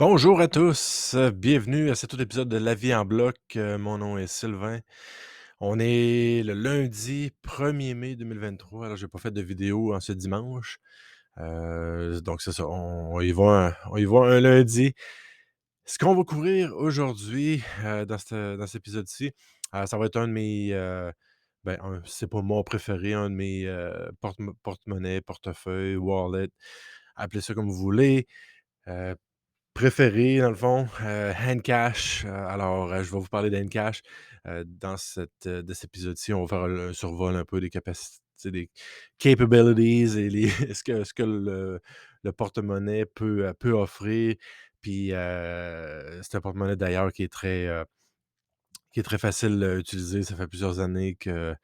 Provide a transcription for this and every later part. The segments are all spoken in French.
Bonjour à tous, bienvenue à cet autre épisode de La vie en bloc. Mon nom est Sylvain. On est le lundi 1er mai 2023. Alors j'ai pas fait de vidéo en ce dimanche. Donc c'est ça, on y va un lundi. Ce qu'on va couvrir aujourd'hui, dans cet épisode-ci, ça va être un de mes, c'est pas mon préféré, un de mes, porte-monnaie, portefeuille, wallet, appelez ça comme vous voulez. Heu Préféré dans le fond, Handcash. Je vais vous parler d'Handcash. De cet épisode-ci, on va faire un survol un peu des capacités, des capabilities et les ce que le porte-monnaie peut offrir. Puis, c'est un porte-monnaie d'ailleurs qui est très facile à utiliser. Ça fait plusieurs années que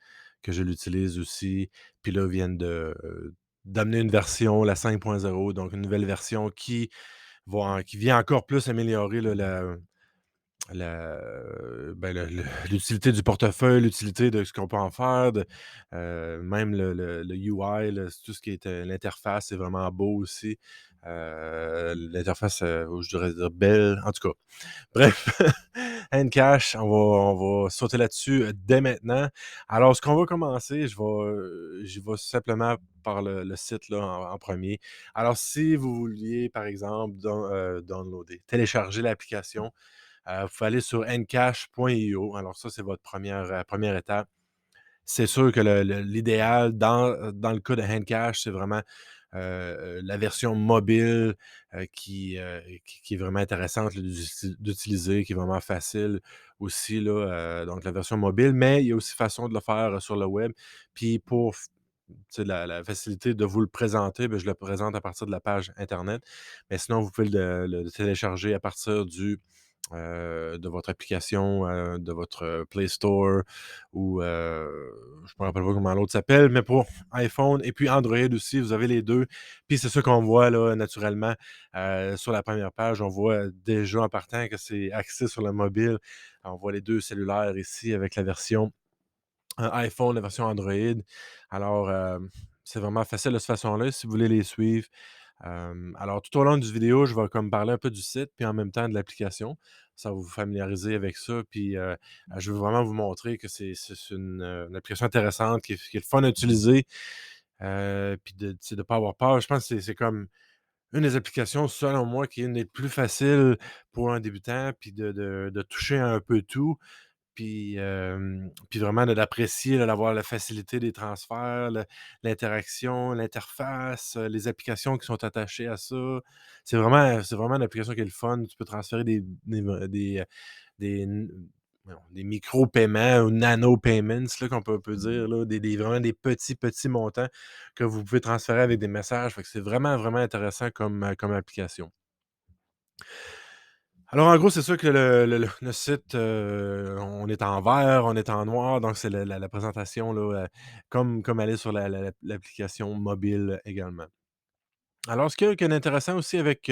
je l'utilise aussi. Puis là, ils viennent d'amener une version, la 5.0, donc une nouvelle version qui vient encore plus améliorer là, l'utilité du portefeuille, l'utilité de ce qu'on peut en faire, même le UI, là, tout ce qui est l'interface, c'est vraiment beau aussi. L'interface, je devrais dire belle, en tout cas. Bref, Handcash, on va sauter là-dessus dès maintenant. Alors, ce qu'on va commencer, j'y vais simplement par le site là, en premier. Alors, si vous vouliez, par exemple, downloader, télécharger l'application, vous pouvez aller sur ncash.io. Alors, ça, c'est votre première étape. C'est sûr que l'idéal dans le cas de Handcash, c'est vraiment la version mobile qui est vraiment intéressante là, d'utiliser, qui est vraiment facile aussi, là, donc la version mobile, mais il y a aussi façon de le faire sur le web. Puis pour la facilité de vous le présenter, je le présente à partir de la page Internet. Mais sinon, vous pouvez le télécharger à partir de votre application, de votre Play Store ou je ne me rappelle pas comment l'autre s'appelle, mais pour iPhone et puis Android aussi, vous avez les 2. Puis c'est ça qu'on voit là, naturellement, sur la première page. On voit déjà en partant que c'est axé sur le mobile. On voit les 2 cellulaires ici avec la version iPhone, la version Android. Alors, c'est vraiment facile de cette façon-là si vous voulez les suivre. Alors, tout au long du vidéo, je vais comme parler un peu du site, puis en même temps de l'application. Ça va vous familiariser avec ça. Puis, je veux vraiment vous montrer que c'est une application intéressante, qui est le fun à utiliser, puis de ne pas avoir peur. Je pense que c'est comme une des applications, selon moi, qui est une des plus faciles pour un débutant, puis de toucher à un peu tout. Puis vraiment d'apprécier, là, d'avoir la facilité des transferts, l'interaction, l'interface, les applications qui sont attachées à ça. C'est vraiment une application qui est le fun. Tu peux transférer des n voyons, des micro-paiements ou nano-payments là, qu'on peut dire là, vraiment des petits montants que vous pouvez transférer avec des messages. Fait que c'est vraiment, vraiment intéressant comme application. Alors, en gros, c'est sûr que le site, on est en vert, on est en noir, donc c'est la présentation là, comme elle est sur l'application mobile également. Alors, ce qu'il y a d'intéressant aussi avec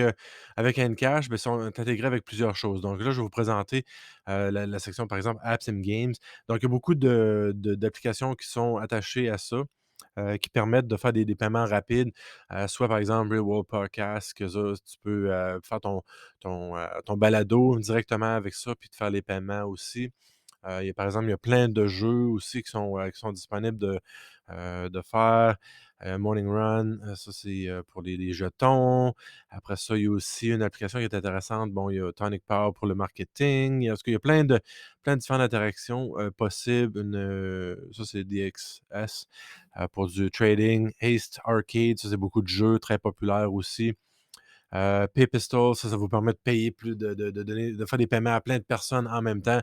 Encash, c'est intégré avec plusieurs choses. Donc là, je vais vous présenter, la section, par exemple, Apps and Games. Donc, il y a beaucoup d'applications qui sont attachées à ça, qui permettent de faire des paiements rapides, soit par exemple Real World Podcast, que ça, tu peux, faire ton balado directement avec ça, puis de faire les paiements aussi. Par exemple, il y a plein de jeux aussi qui sont disponibles de faire. Morning Run, ça c'est, pour les jetons. Après ça, il y a aussi une application qui est intéressante. Bon, il y a Tonic Power pour le marketing. En tout cas, il y a plein de différentes interactions, possibles. Ça c'est DXS, pour du trading. Haste Arcade, ça c'est beaucoup de jeux très populaires aussi. PayPistol, ça vous permet de payer plus de faire des paiements à plein de personnes en même temps.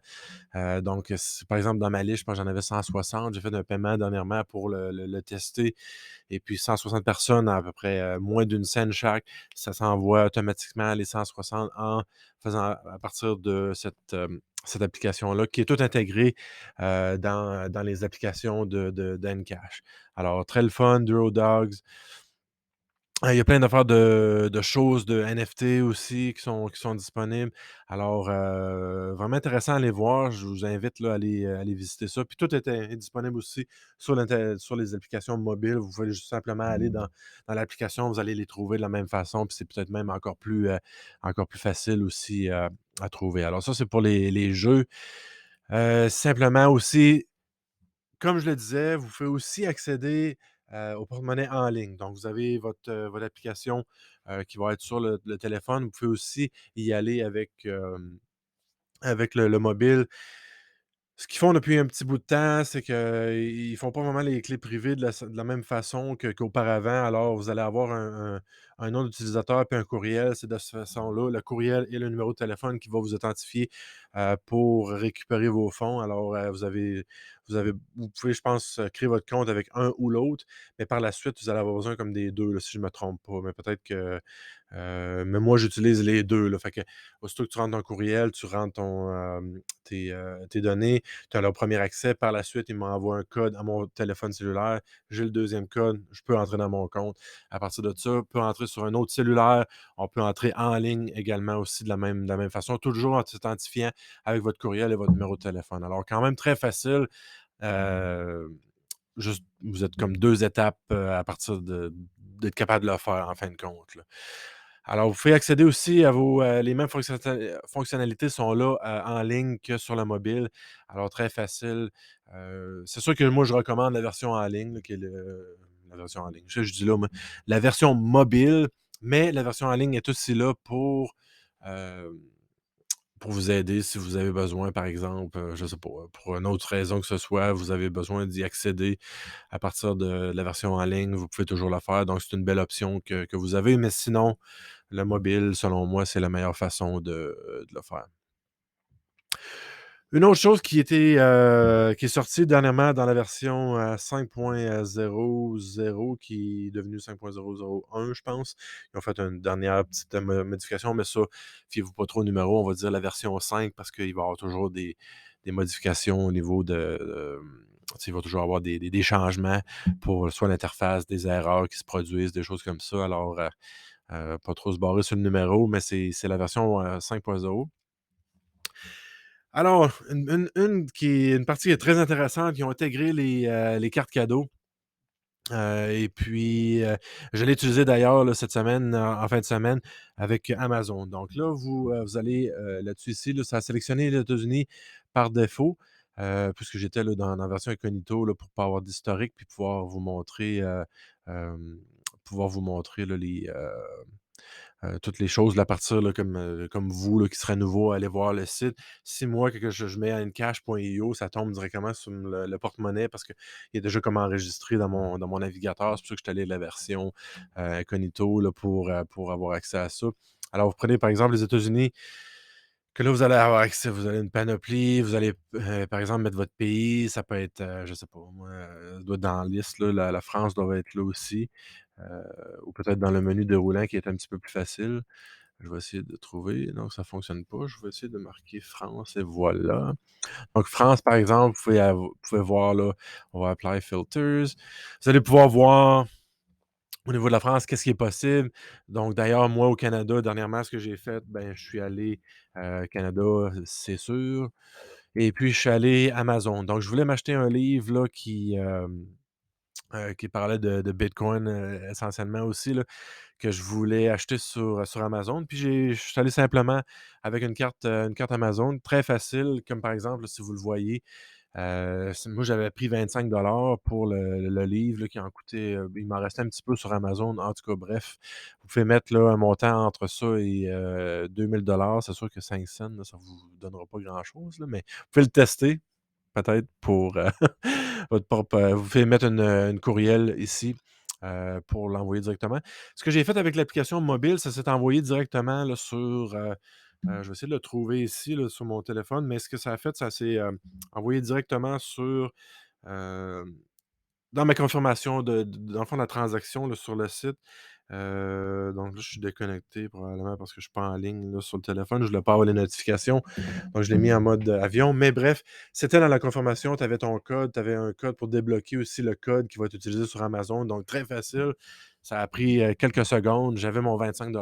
Donc, par exemple, dans ma liste, je pense que j'en avais 160. J'ai fait un paiement dernièrement pour le tester. Et puis, 160 personnes à près moins d'une scène chaque. Ça s'envoie automatiquement les 160 en faisant à partir de cette application-là, qui est toute intégrée dans les applications d'Encash. Alors, très le fun, Dogs. Il y a plein d'affaires de choses, de NFT aussi qui sont disponibles. Alors, vraiment intéressant à aller voir. Je vous invite là, à aller visiter ça. Puis tout est disponible aussi sur les applications mobiles. Vous pouvez juste simplement aller dans l'application, vous allez les trouver de la même façon, puis c'est peut-être même encore plus facile aussi, à trouver. Alors ça, c'est pour les jeux. Simplement aussi, comme je le disais, vous pouvez aussi accéder, au porte-monnaie en ligne. Donc vous avez votre application, qui va être sur le téléphone. Vous pouvez aussi y aller avec le mobile. Ce qu'ils font depuis un petit bout de temps, c'est qu'ils font pas vraiment les clés privées de la même façon qu'auparavant. Alors, vous allez avoir un nom d'utilisateur puis un courriel. C'est de cette façon-là, le courriel et le numéro de téléphone qui va vous authentifier, pour récupérer vos fonds. Alors, vous pouvez, je pense, créer votre compte avec un ou l'autre, mais par la suite, vous allez avoir besoin comme des 2 là, si je me trompe pas. Mais peut-être que, mais moi, j'utilise les 2 là. Fait que aussitôt que tu rentres ton courriel, tu rentres tes données, tu as leur premier accès. Par la suite, ils m'envoient un code à mon téléphone cellulaire. J'ai le deuxième code, je peux entrer dans mon compte. À partir de ça, on peut entrer sur un autre cellulaire. On peut entrer en ligne également aussi de la même façon, toujours en s'identifiant avec votre courriel et votre numéro de téléphone. Alors, quand même très facile. Euh, Juste, vous êtes comme 2 étapes, à partir d'être capable de le faire en fin de compte, là. Alors, vous pouvez accéder aussi à les mêmes fonctionnalités sont là, en ligne que sur le mobile. Alors très facile. C'est sûr que moi, je recommande la version en ligne, là, qui est la version en ligne. Je dis là, moi, la version mobile, mais la version en ligne est aussi là heu, pour vous aider si vous avez besoin, par exemple, je sais pas, pour une autre raison que ce soit, vous avez besoin d'y accéder à partir de la version en ligne, vous pouvez toujours la faire. Donc, c'est une belle option que vous avez. Mais sinon, le mobile, selon moi, c'est la meilleure façon de le faire. Une autre chose qui est sortie dernièrement dans la version, 5.00, qui est devenue 5.001, je pense. Ils ont fait une dernière petite, modification, mais ça, fiez-vous pas trop au numéro. On va dire la version 5 parce qu'il va y avoir toujours des modifications au niveau tu sais, il va toujours avoir des changements pour soit l'interface, des erreurs qui se produisent, des choses comme ça. Alors, pas trop se barrer sur le numéro, mais c'est la version, 5.0. Alors, une partie qui est très intéressante, ils ont intégré les cartes cadeaux, et puis, je l'ai utilisé d'ailleurs là, cette semaine, en fin de semaine avec Amazon. Donc là, vous allez, là-dessus ici, là, ça a sélectionné les États-Unis par défaut, puisque j'étais là dans la version incognito là, pour pas avoir d'historique puis hem, pouvoir vous montrer là toutes les choses là, à partir là, comme vous là, qui serait nouveau, allez voir le site. Si moi, que je mets encash.io, ça tombe directement sur le porte-monnaie parce qu'il est déjà comme enregistré dans mon navigateur. C'est pour ça que je suis allé de la version incognito là, pour avoir accès à ça. Alors, vous prenez par exemple les États-Unis, que là, vous allez avoir accès, vous avez une panoplie, vous allez, par exemple, mettre votre pays, ça peut être, je sais pas moi, ça doit être dans la liste, là, la France doit être là aussi, heu, ou peut-être dans le menu déroulant qui est un petit peu plus facile. Je vais essayer de trouver. Non, ça fonctionne pas. Je vais essayer de marquer France et voilà. Donc France, par exemple, vous pouvez voir là, on va apply filters. Vous allez pouvoir voir au niveau de la France, qu'est-ce qui est possible. Donc d'ailleurs, moi au Canada, dernièrement, ce que j'ai fait, ben, je suis allé, Canada, c'est sûr, et puis je suis allé Amazon. Donc je voulais m'acheter un livre là qui parlait de Bitcoin, essentiellement aussi là, que je voulais acheter sur Amazon. Puis je suis allé simplement avec une carte Amazon, très facile, comme par exemple, là, si vous le voyez, moi j'avais pris 25 pour le livre là, qui en coûtait, il m'en restait un petit peu sur Amazon. En tout cas, bref, vous pouvez mettre là, un montant entre ça et 2 000 $. C'est sûr que 5 cents, là, ça vous donnera pas grand-chose, là, mais vous pouvez le tester peut-être pour, votre propre, vous pouvez mettre une courriel ici, pour l'envoyer directement. Ce que j'ai fait avec l'application mobile, ça s'est envoyé directement là sur, je vais essayer de le trouver ici là, sur mon téléphone, mais ce que ça a fait, ça s'est, envoyé directement sur, hem, dans ma confirmation dans le fond de la transaction là, sur le site. Donc là, je suis déconnecté probablement parce que je suis pas en ligne là, sur le téléphone. Je voulais pas avoir les notifications. Donc, je l'ai mis en mode avion. Mais bref, c'était dans la confirmation. Tu avais ton code. Tu avais un code pour débloquer aussi le code qui va être utilisé sur Amazon. Donc, très facile. Ça a pris quelques secondes. J'avais mon 25.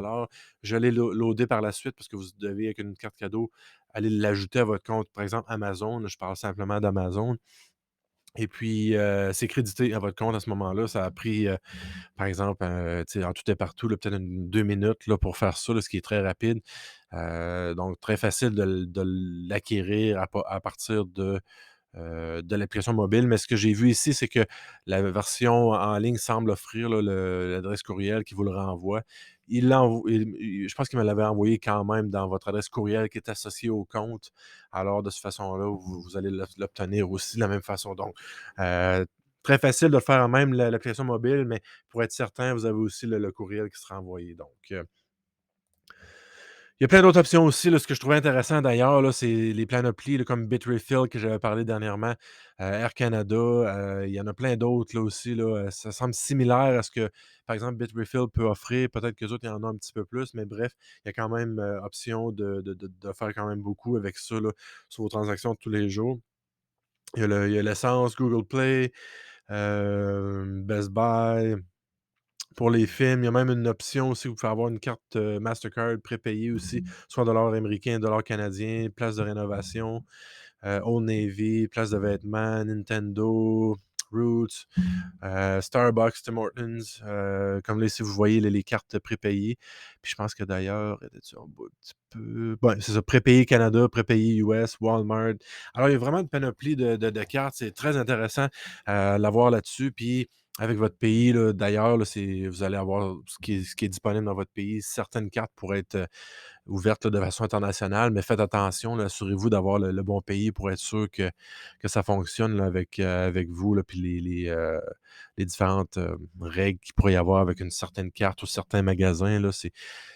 Je l'ai loadé par la suite parce que vous devez, avec une carte cadeau, aller l'ajouter à votre compte. Par exemple, Amazon. Je parle simplement d'Amazon. Et puis, c'est crédité à votre compte à ce moment-là. Ça a pris par exemple, tu sais, en tout et partout, là, peut-être 2 minutes là, pour faire ça, là, ce qui est très rapide. Donc très facile de l'acquérir à partir de l'application mobile. Mais ce que j'ai vu ici, c'est que la version en ligne semble offrir là, l'adresse courriel qui vous le renvoie. Je pense qu'il me l'avait envoyé quand même dans votre adresse courriel qui est associée au compte. Alors, de cette façon-là, vous allez l'obtenir aussi de la même façon. Donc, euh, très facile de le faire en même l'application mobile, mais pour être certain, vous avez aussi le courriel qui sera envoyé. Donc, il y a plein d'autres options aussi, là. Ce que je trouvais intéressant d'ailleurs, là, c'est les panoplies là, comme Bitrefill que j'avais parlé dernièrement, Air Canada, il y en a plein d'autres là aussi, là, ça semble similaire à ce que, par exemple, Bitrefill peut offrir. Peut-être qu'eux autres, il y en a un petit peu plus, mais bref, il y a quand même, option de faire quand même beaucoup avec ça, là, sur vos transactions de tous les jours. Il y a l'essence, Google Play, Best Buy. Pour les films, il y a même une option aussi, vous pouvez avoir une carte, Mastercard prépayée aussi, soit dollar américain, dollar canadien, place de rénovation, Old Navy, place de vêtements, Nintendo, Roots, Starbucks, Tim Hortons, comme là, ici, vous voyez les cartes prépayées. Puis je pense que d'ailleurs, était-tu en bas un petit peu? Ouais, c'est ça, prépayé Canada, prépayé US, Walmart. Alors, il y a vraiment une panoplie de cartes. C'est très intéressant l'avoir là-dessus. Puis avec votre pays, là, d'ailleurs, là, vous allez avoir ce qui est disponible dans votre pays. Certaines cartes pourraient être ouverte là, de façon internationale, mais faites attention, là, assurez-vous d'avoir le bon pays pour être sûr que ça fonctionne là, avec vous, là, puis les différentes règles qu'il pourrait y avoir avec une certaine carte ou certains magasins. Là,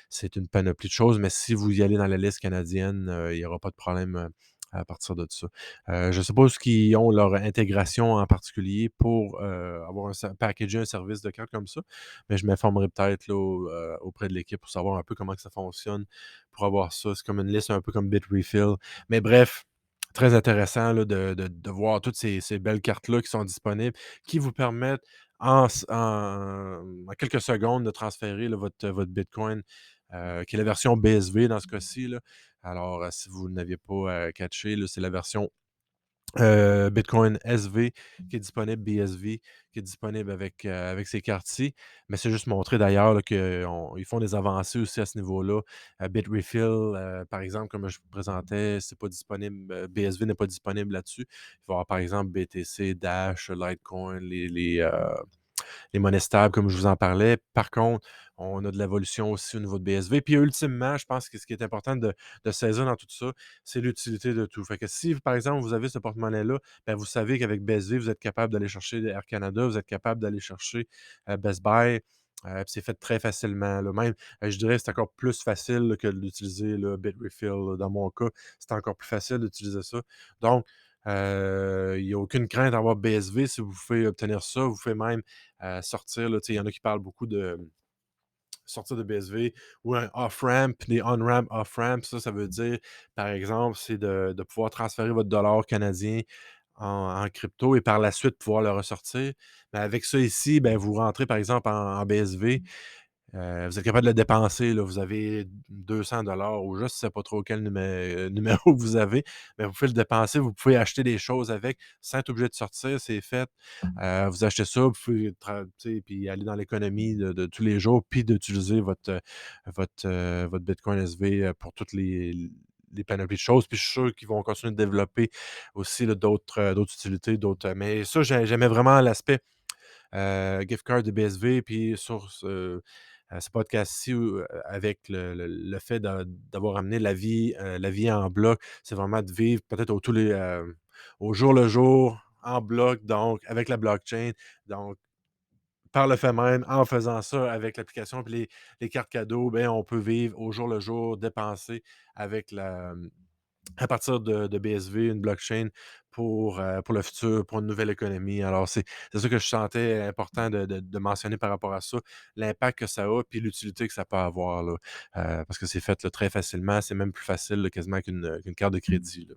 c'est une panoplie de choses, mais si vous y allez dans la liste canadienne, il n'y aura pas de problème à partir de ça. Je ne sais pas ce qu'ils ont leur intégration en particulier pour avoir packager un service de carte comme ça, mais je m'informerai peut-être là, auprès de l'équipe pour savoir un peu comment que ça fonctionne pour avoir ça. C'est comme une liste un peu comme Bitrefill. Mais bref, très intéressant là, de voir toutes ces belles cartes-là qui sont disponibles, qui vous permettent en quelques secondes de transférer là, votre Bitcoin, qui est la version BSV dans ce cas-ci. Là. Alors, si vous n'aviez pas catché, là, c'est la version Bitcoin SV qui est disponible, BSV qui est disponible avec ces cartes-ci. Mais c'est juste montrer d'ailleurs là, qu'ils font des avancées aussi à ce niveau-là. Bitrefill, par exemple, comme je vous présentais, c'est pas disponible, BSV n'est pas disponible là-dessus. Il va y avoir par exemple BTC, Dash, Litecoin, les monnaies stables, comme je vous en parlais. Par contre, on a de l'évolution aussi au niveau de BSV. Puis ultimement, je pense que ce qui est important de saisir dans tout ça, c'est l'utilité de tout. Fait que si, par exemple, vous avez ce porte-monnaie-là, ben, vous savez qu'avec BSV, vous êtes capable d'aller chercher Air Canada, vous êtes capable d'aller chercher Best Buy. Puis c'est fait très facilement. Là. Même, je dirais que c'est encore plus facile là, que d'utiliser le Bitrefill. Là. Dans mon cas, c'est encore plus facile d'utiliser ça. Donc, il n'y a aucune crainte d'avoir BSV si vous pouvez obtenir ça. Vous pouvez même sortir, là, il y en a qui parlent beaucoup de sortir de BSV ou un off-ramp, des on-ramp, off-ramp. Ça veut dire, par exemple, c'est de pouvoir transférer votre dollar canadien en crypto et par la suite pouvoir le ressortir. Mais avec ça ici, ben, vous rentrez par exemple en BSV. Vous êtes capable de le dépenser, là. Vous avez 200 ou je ne sais pas trop quel numéro vous avez, mais vous pouvez le dépenser, vous pouvez acheter des choses avec sans être obligé de sortir, c'est fait. Vous achetez ça, vous pouvez tu sais, puis aller dans l'économie de tous les jours, puis d'utiliser votre Bitcoin SV pour toutes les panoplies de choses. Puis je suis sûr qu'ils vont continuer de développer aussi là, d'autres utilités, d'autres. Mais ça, j'aimais vraiment l'aspect gift card de BSV, puis sur ce podcast-ci, avec le fait d'avoir amené la vie en bloc, c'est vraiment de vivre peut-être au jour le jour, en bloc, donc avec la blockchain. Donc, par le fait même, en faisant ça avec l'application puis les cartes cadeaux, ben, on peut vivre au jour le jour, dépenser avec à partir de BSV, une blockchain pour le futur, pour une nouvelle économie. Alors c'est ça que je sentais important de mentionner par rapport à ça, l'impact que ça a, puis l'utilité que ça peut avoir là, parce que c'est fait là, très facilement. C'est même plus facile là, quasiment qu'une carte de crédit, là.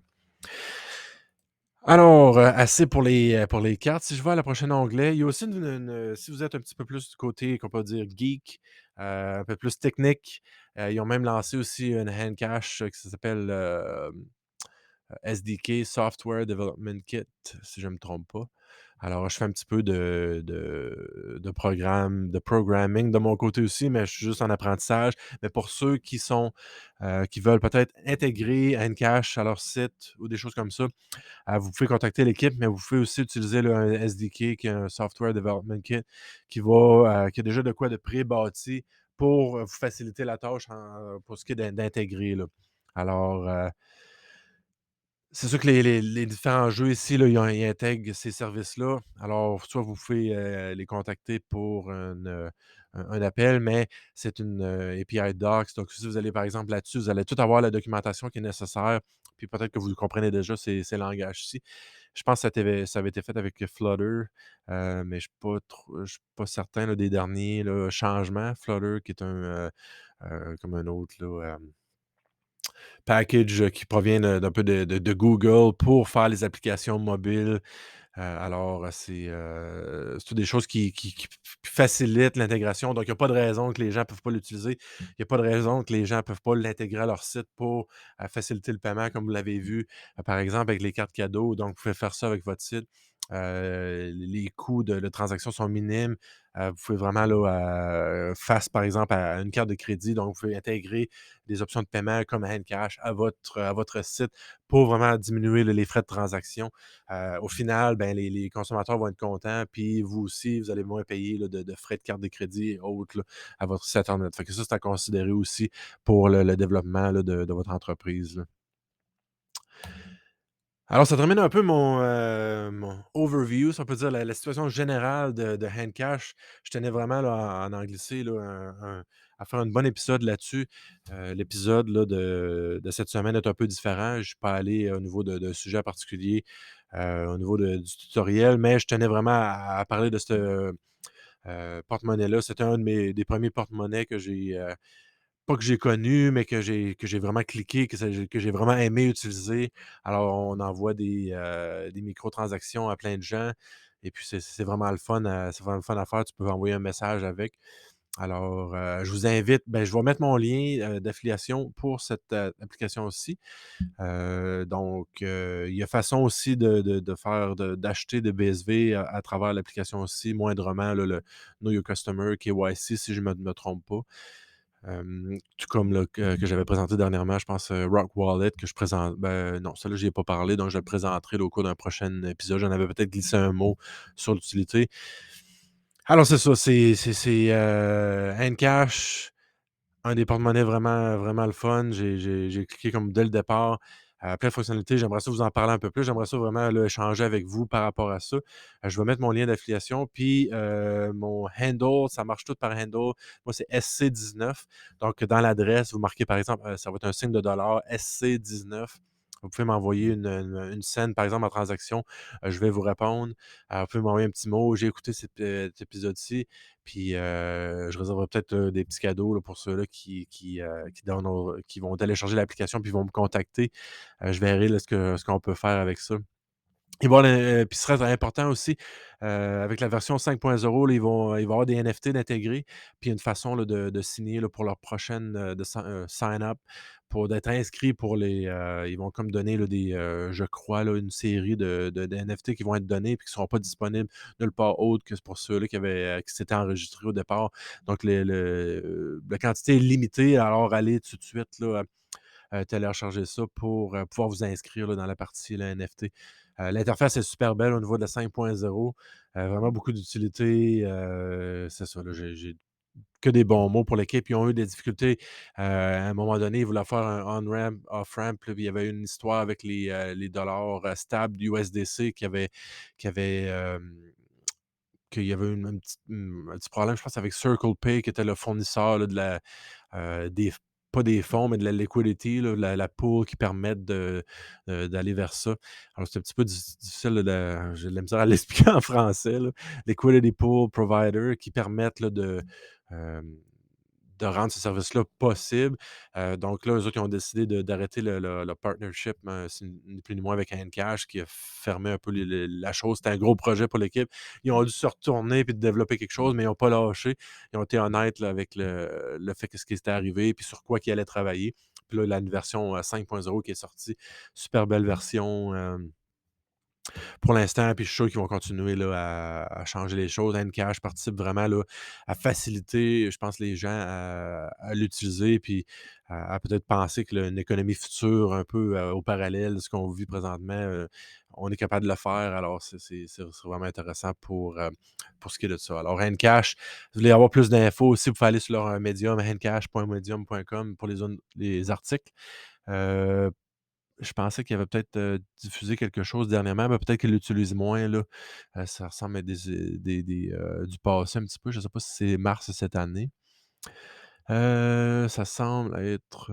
Alors, assez pour les cartes. Si je vais à la prochaine onglet, il y a aussi si vous êtes un petit peu plus du côté, qu'on peut dire geek, un peu plus technique, ils ont même lancé aussi une hand cash, qui s'appelle, SDK, Software Development Kit, si je ne me trompe pas. Alors, je fais un petit peu de programming de mon côté aussi, mais je suis juste en apprentissage. Mais pour ceux qui veulent peut-être intégrer Encash à leur site ou des choses comme ça, vous pouvez contacter l'équipe, mais vous pouvez aussi utiliser là, un SDK, qui est un Software Development Kit, qui a déjà de quoi de pré-bâti pour vous faciliter la tâche pour ce qui est d'intégrer, là. Alors, c'est sûr que les différents jeux ici, là, ils intègrent ces services-là. Alors, soit vous pouvez, les contacter pour un appel, mais c'est une, API Docs. Donc, si vous allez, par exemple, là-dessus, vous allez tout avoir la documentation qui est nécessaire, puis peut-être que vous comprenez déjà ces langages-ci. Je pense que ça avait été fait avec Flutter, mais je suis pas certain là, des derniers là, changements. Flutter qui est comme un autre là, package qui provient d'un peu de Google pour faire les applications mobiles. Alors, c'est toutes des choses qui facilitent l'intégration. Donc, il y a pas de raison que les gens ne peuvent pas l'utiliser. Il y a pas de raison que les gens ne peuvent pas l'intégrer à leur site pour, faciliter le paiement comme vous l'avez vu, par exemple avec les cartes cadeaux. Donc, vous pouvez faire ça avec votre site. Les coûts de transaction sont minimes. Vous pouvez vraiment là, face par exemple à une carte de crédit, donc vous pouvez intégrer des options de paiement comme Handcash à votre site pour vraiment diminuer là les frais de transaction. Au final, ben, les consommateurs vont être contents, puis vous aussi, vous allez moins payer là, de frais de carte de crédit et autres là, à votre site internet. Fait que ça, c'est à considérer aussi pour le développement là, de votre entreprise, là. Alors, ça termine un peu mon overview, si on peut dire, la situation générale de Handcash. Je tenais vraiment là, à en glisser là, à faire un bon épisode là-dessus. L'épisode là, de cette semaine est un peu différent. Je ne suis pas allé au niveau de sujets particuliers, au niveau du tutoriel, mais je tenais vraiment à parler de ce porte-monnaie-là. C'était un des premiers porte-monnaies que j'ai, pas que j'ai connu, mais que j'ai vraiment cliqué, que j'ai vraiment aimé utiliser. Alors, on envoie des microtransactions à plein de gens et puis c'est vraiment le fun c'est vraiment le fun à faire. Tu peux envoyer un message avec. Alors, je vous invite je vais mettre mon lien, d'affiliation pour cette, application aussi. Donc, il y a façon aussi de faire d'acheter de BSV à travers l'application aussi, moindrement là, le Know Your Customer, KYC, si je me trompe pas. Tout comme là, que j'avais présenté dernièrement, je pense, Rock Wallet que je présente non, celle-là, j'y ai pas parlé, donc je le présenterai là, au cours d'un prochain épisode. J'en avais peut-être glissé un mot sur l'utilité. Alors c'est ça, c'est Handcash, un des porte-monnaies vraiment vraiment le fun. J'ai cliqué comme dès le départ, plein de fonctionnalités. J'aimerais ça vous en parler un peu plus. J'aimerais ça vraiment là, échanger avec vous par rapport à ça. Je vais mettre mon lien d'affiliation, puis mon handle, ça marche tout par handle. Moi, c'est SC19. Donc, dans l'adresse, vous marquez par exemple, ça va être un signe de dollar, SC19. Vous pouvez m'envoyer une scène, par exemple, en transaction. Je vais vous répondre. Vous pouvez m'envoyer un petit mot. J'ai écouté cet épisode-ci. Puis, je réserverai peut-être, des petits cadeaux là, pour ceux-là qui vont télécharger l'application puis vont me contacter. Je verrai là, ce qu'on peut faire avec ça. Et bon, puis ce serait important aussi, avec la version 5.0, là, ils vont avoir des NFT d'intégrer, puis une façon là, de signer là, pour leur prochaine, sign up, pour d'être inscrit pour ils vont comme donner là, je crois là, une série de NFT qui vont être donnés puis qui ne seront pas disponibles nulle part autre que pour ceux-là qui s'étaient enregistrés au départ. Donc la quantité est limitée, alors allez tout de suite là, télécharger ça pour, pouvoir vous inscrire là, dans la partie là, NFT. L'interface est super belle au niveau de la 5.0, vraiment beaucoup d'utilité, c'est ça là, j'ai que des bons mots pour l'équipe. Ils ont eu des difficultés, à un moment donné, ils voulaient faire un on-ramp, off-ramp, là, puis il y avait une histoire avec les dollars, stables USDC qu'il y avait un petit problème, je pense, avec Circle Pay qui était le fournisseur là, des pas des fonds, mais de la liquidity, là, la pool qui permettent d'aller vers ça. Alors c'est un petit peu difficile j'ai de la misère à l'expliquer en français, là. Liquidity pool provider qui permettent là hem, de rendre ce service-là possible. Donc là, eux autres, ils ont décidé d'arrêter le partnership, c'est ni plus ni moins avec Encash qui a fermé un peu la chose. C'était un gros projet pour l'équipe. Ils ont dû se retourner puis de développer quelque chose, mais ils n'ont pas lâché. Ils ont été honnêtes là, avec le fait que ce qui était arrivé puis sur quoi ils allaient travailler. Puis là, la version 5.0 qui est sortie, super belle version. Pour l'instant, puis je suis sûr qu'ils vont continuer là, à changer les choses. Encash participe vraiment là, à faciliter, je pense, les gens à l'utiliser, puis à peut-être penser que une économie future, un peu au parallèle de ce qu'on vit présentement, on est capable de le faire. Alors, c'est vraiment intéressant pour ce qui est de ça. Alors, Encash, si vous voulez avoir plus d'infos aussi, vous pouvez aller sur leur Medium, encash.medium.com pour les articles. Euh, je pensais qu'il avait peut-être, diffusé quelque chose dernièrement, mais peut-être qu'il l'utilise moins là. Ça ressemble à du passé un petit peu. Je ne sais pas si c'est mars cette année. Ça semble être,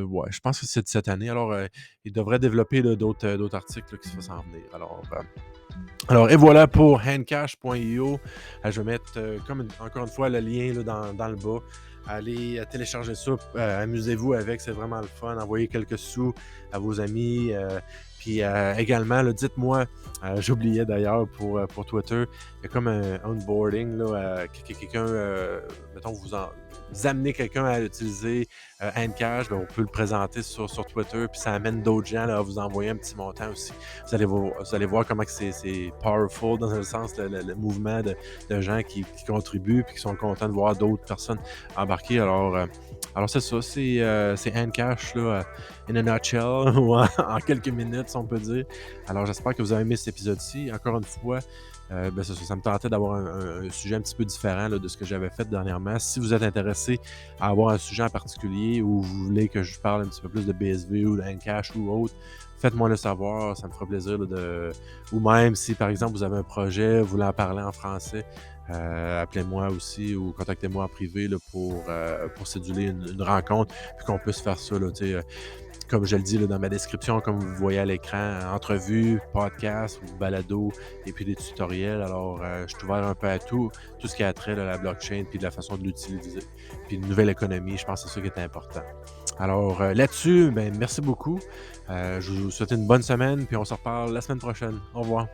ouais, je pense que c'est de cette année. Alors, il devrait développer là d'autres articles là qui vont s'en venir. Alors et voilà pour handcash.io. Je vais mettre, encore une fois le lien là dans le bas. Allez, télécharger ça, amusez-vous avec, c'est vraiment le fun. Envoyez quelques sous à vos amis, puis, également là, dites-moi, j'oubliais d'ailleurs pour Twitter, il y a comme un onboarding là, que quelqu'un, mettons vous amenez quelqu'un à utiliser, Handcash, ben, on peut le présenter sur Twitter, puis ça amène d'autres gens là, à vous envoyer un petit montant aussi. Vous allez voir comment que c'est powerful dans un sens, le mouvement de gens qui contribuent puis qui sont contents de voir d'autres personnes embarquer. Alors c'est ça, c'est Handcash là, in a nutshell, ou en quelques minutes, si on peut dire. Alors j'espère que vous avez aimé cet épisode-ci. Encore une fois, ben, ça me tentait d'avoir un sujet un petit peu différent là, de ce que j'avais fait dernièrement. Si vous êtes intéressé à avoir un sujet en particulier ou vous voulez que je parle un petit peu plus de BSV ou de Encash ou autre, faites-moi le savoir, ça me fera plaisir là, ou même si par exemple vous avez un projet, vous voulez en parler en français, appelez-moi aussi ou contactez-moi en privé là, pour céduler une rencontre puis qu'on puisse faire ça là, comme je le dis là, dans ma description, comme vous voyez à l'écran, entrevue, podcast ou balado et puis des tutoriels. Alors, je suis ouvert un peu à tout ce qui a trait à la blockchain puis de la façon de l'utiliser. Puis une nouvelle économie, je pense que c'est ça qui est important. Alors, là-dessus, ben, merci beaucoup. Je vous souhaite une bonne semaine puis on se reparle la semaine prochaine. Au revoir.